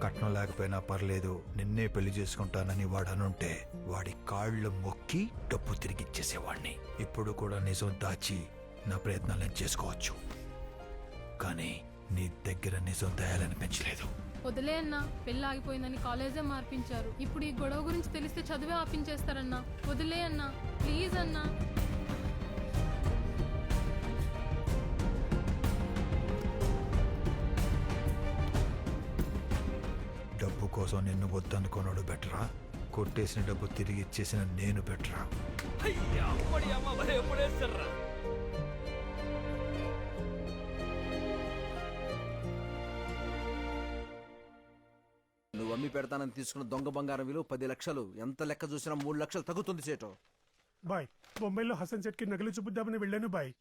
కట్నం లేకపోయినా పర్లేదు, నిన్నే పెళ్లి చేసుకుంటానని వాడనుంటే వాడి కాళ్ళు మొక్కి డబ్బు తిరిగిచ్చేసేవాణ్ణి. ఇప్పుడు కూడా నిజం దాచి నా ప్రయత్నాలను చేసుకోవచ్చు, కానీ నీ దగ్గర నిజం దయాలనిపించలేదు. వదిలే అన్నా, పెళ్ళి ఆగిపోయిందని కాలేజే మార్పించారు. ఇప్పుడు ఈ గొడవ గురించి తెలిస్తే చదివే ఆపించేస్తారన్నా. వదిలే అన్నా, ప్లీజ్ అన్నా. డబ్బు కోసం నిన్ను వద్దనుకోనడు బెటరా, కొట్టేసిన డబ్బు తిరిగి ఇచ్చేసిన నేను బెటరా? నువ్వు అమ్మి పెడతానని తీసుకున్న దొంగ బంగారం విలువ 10 లక్షలు. ఎంత లెక్క చూసినా 3 లక్షలు తగ్గుతుంది సేటు. బాయ్, బొంబాయిలో హసన్ సెట్ కి నగలు చూపుద్దామని వెళ్ళాను బాయ్.